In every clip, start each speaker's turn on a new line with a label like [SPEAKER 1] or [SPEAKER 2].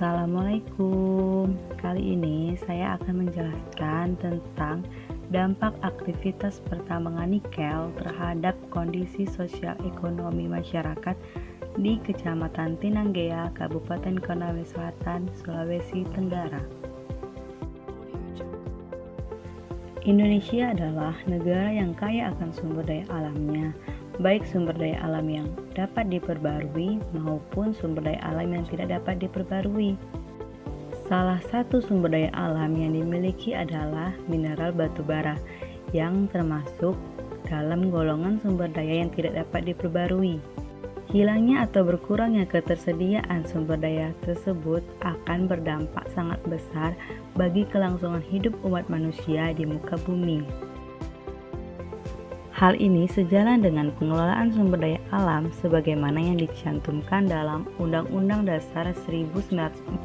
[SPEAKER 1] Assalamualaikum. Kali ini saya akan menjelaskan tentang dampak aktivitas pertambangan nikel terhadap kondisi sosial ekonomi masyarakat di Kecamatan Tinanggea, Kabupaten Konawe Selatan, Sulawesi Tenggara. Indonesia adalah negara yang kaya akan sumber daya alamnya, baik sumber daya alam yang dapat diperbarui maupun sumber daya alam yang tidak dapat diperbarui. Salah satu sumber daya alam yang dimiliki adalah mineral batu bara yang termasuk dalam golongan sumber daya yang tidak dapat diperbarui. Hilangnya atau berkurangnya ketersediaan sumber daya tersebut akan berdampak sangat besar bagi kelangsungan hidup umat manusia di muka bumi. Hal ini sejalan dengan pengelolaan sumber daya alam sebagaimana yang dicantumkan dalam Undang-Undang Dasar 1945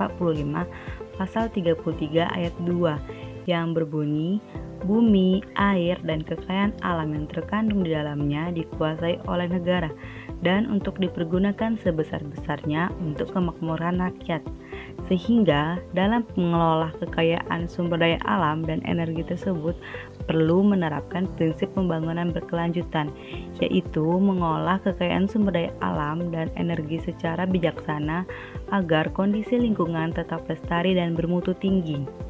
[SPEAKER 1] Pasal 33 Ayat 2 yang berbunyi, bumi, air, dan kekayaan alam yang terkandung di dalamnya dikuasai oleh negara dan untuk dipergunakan sebesar-besarnya untuk kemakmuran rakyat. Sehingga dalam mengelola kekayaan sumber daya alam dan energi tersebut perlu menerapkan prinsip pembangunan berkelanjutan, yaitu mengolah kekayaan sumber daya alam dan energi secara bijaksana agar kondisi lingkungan tetap lestari dan bermutu tinggi.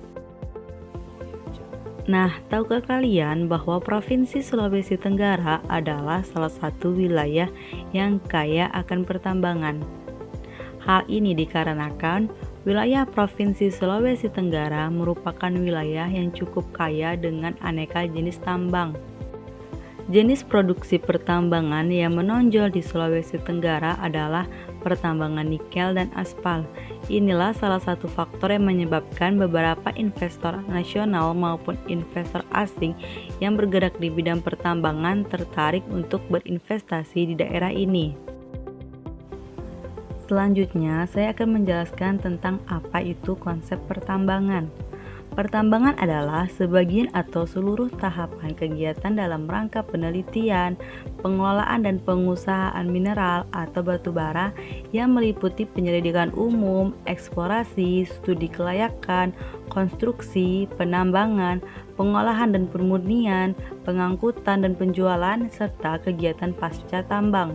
[SPEAKER 1] Nah, tahukah kalian bahwa Provinsi Sulawesi Tenggara adalah salah satu wilayah yang kaya akan pertambangan? Hal ini dikarenakan wilayah Provinsi Sulawesi Tenggara merupakan wilayah yang cukup kaya dengan aneka jenis tambang. Jenis produksi pertambangan yang menonjol di Sulawesi Tenggara adalah pertambangan nikel dan aspal. Inilah salah satu faktor yang menyebabkan beberapa investor nasional maupun investor asing yang bergerak di bidang pertambangan tertarik untuk berinvestasi di daerah ini. Selanjutnya, saya akan menjelaskan tentang apa itu konsep pertambangan. Pertambangan adalah sebagian atau seluruh tahapan kegiatan dalam rangka penelitian, pengelolaan dan pengusahaan mineral atau batu bara yang meliputi penyelidikan umum, eksplorasi, studi kelayakan, konstruksi, penambangan, pengolahan dan pemurnian, pengangkutan dan penjualan, serta kegiatan pasca tambang.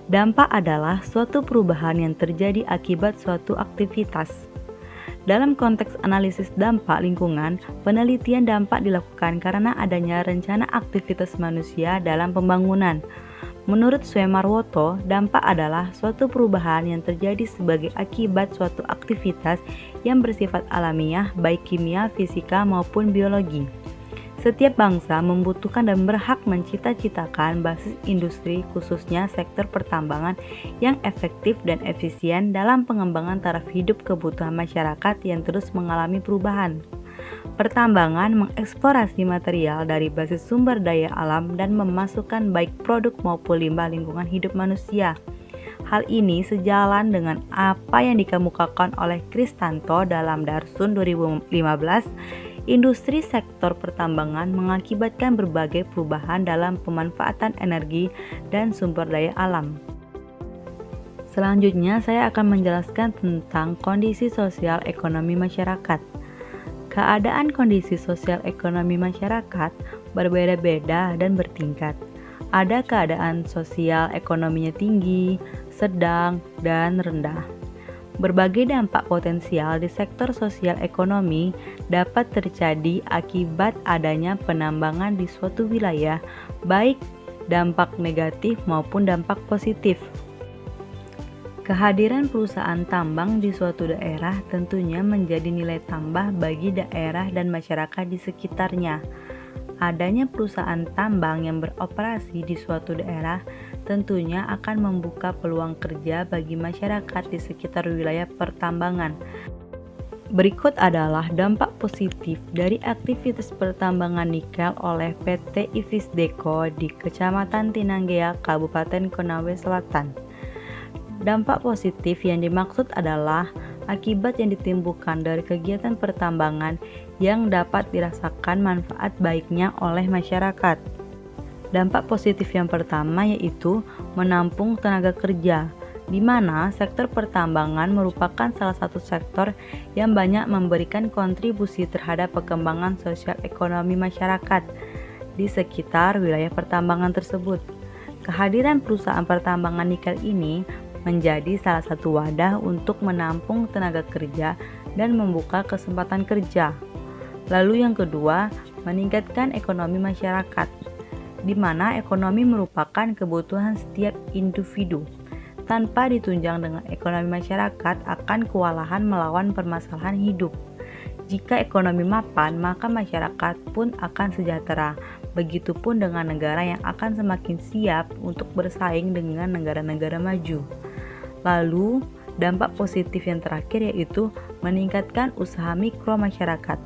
[SPEAKER 1] Dampak adalah suatu perubahan yang terjadi akibat suatu aktivitas. Dalam konteks analisis dampak lingkungan, penelitian dampak dilakukan karena adanya rencana aktivitas manusia dalam pembangunan. Menurut Suemarwoto, dampak adalah suatu perubahan yang terjadi sebagai akibat suatu aktivitas yang bersifat alamiah, baik kimia, fisika, maupun biologi. Setiap bangsa membutuhkan dan berhak mencita-citakan basis industri khususnya sektor pertambangan yang efektif dan efisien dalam pengembangan taraf hidup kebutuhan masyarakat yang terus mengalami perubahan. Pertambangan mengeksplorasi material dari basis sumber daya alam dan memasukkan baik produk maupun limbah lingkungan hidup manusia. Hal ini sejalan dengan apa yang dikemukakan oleh Kristanto dalam Darsun 2015. Industri sektor pertambangan mengakibatkan berbagai perubahan dalam pemanfaatan energi dan sumber daya alam. Selanjutnya, saya akan menjelaskan tentang kondisi sosial ekonomi masyarakat. Keadaan kondisi sosial ekonomi masyarakat berbeda-beda dan bertingkat. Ada keadaan sosial ekonominya tinggi, sedang, dan rendah. Berbagai dampak potensial di sektor sosial ekonomi dapat terjadi akibat adanya penambangan di suatu wilayah, baik dampak negatif maupun dampak positif. Kehadiran perusahaan tambang di suatu daerah tentunya menjadi nilai tambah bagi daerah dan masyarakat di sekitarnya. Adanya perusahaan tambang yang beroperasi di suatu daerah tentunya akan membuka peluang kerja bagi masyarakat di sekitar wilayah pertambangan. Berikut adalah dampak positif dari aktivitas pertambangan nikel oleh PT Ivisdeco di Kecamatan Tinanggea, Kabupaten Konawe Selatan. Dampak positif yang dimaksud adalah akibat yang ditimbulkan dari kegiatan pertambangan yang dapat dirasakan manfaat baiknya oleh masyarakat. Dampak positif yang pertama yaitu menampung tenaga kerja. di mana sektor pertambangan merupakan salah satu sektor yang banyak memberikan kontribusi terhadap perkembangan sosial ekonomi masyarakat di sekitar wilayah pertambangan tersebut. Kehadiran perusahaan pertambangan nikel ini menjadi salah satu wadah untuk menampung tenaga kerja dan membuka kesempatan kerja. Lalu yang kedua, meningkatkan ekonomi masyarakat, di mana ekonomi merupakan kebutuhan setiap individu. Tanpa ditunjang dengan ekonomi masyarakat akan kewalahan melawan permasalahan hidup. Jika ekonomi mapan, maka masyarakat pun akan sejahtera. Begitupun dengan negara yang akan semakin siap untuk bersaing dengan negara-negara maju. Lalu, dampak positif yang terakhir yaitu meningkatkan usaha mikro masyarakat,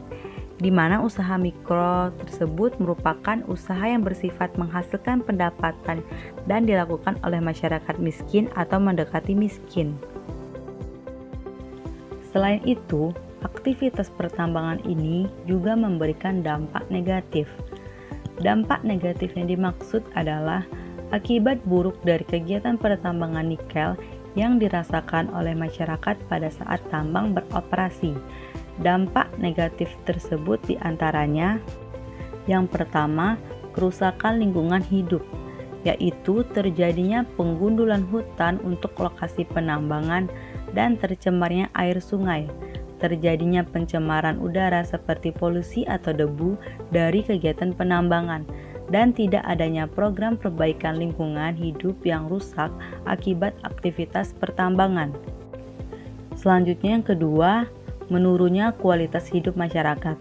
[SPEAKER 1] di mana usaha mikro tersebut merupakan usaha yang bersifat menghasilkan pendapatan dan dilakukan oleh masyarakat miskin atau mendekati miskin. Selain itu, aktivitas pertambangan ini juga memberikan dampak negatif. Dampak negatif yang dimaksud adalah akibat buruk dari kegiatan pertambangan nikel yang dirasakan oleh masyarakat pada saat tambang beroperasi. Dampak negatif tersebut diantaranya, yang pertama, kerusakan lingkungan hidup, yaitu terjadinya penggundulan hutan untuk lokasi penambangan dan tercemarnya air sungai, terjadinya pencemaran udara seperti polusi atau debu dari kegiatan penambangan, dan tidak adanya program perbaikan lingkungan hidup yang rusak akibat aktivitas pertambangan. Selanjutnya yang kedua, menurunnya kualitas hidup masyarakat,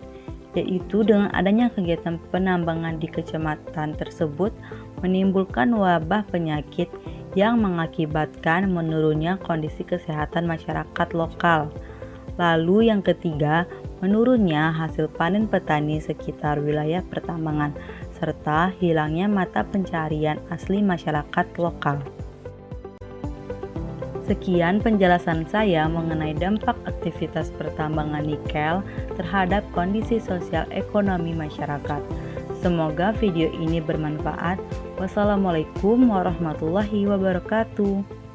[SPEAKER 1] yaitu dengan adanya kegiatan penambangan di kecamatan tersebut menimbulkan wabah penyakit yang mengakibatkan menurunnya kondisi kesehatan masyarakat lokal. Lalu yang ketiga, menurunnya hasil panen petani sekitar wilayah pertambangan, serta hilangnya mata pencarian asli masyarakat lokal. Sekian penjelasan saya mengenai dampak aktivitas pertambangan nikel terhadap kondisi sosial ekonomi masyarakat. Semoga video ini bermanfaat. Wassalamualaikum warahmatullahi wabarakatuh.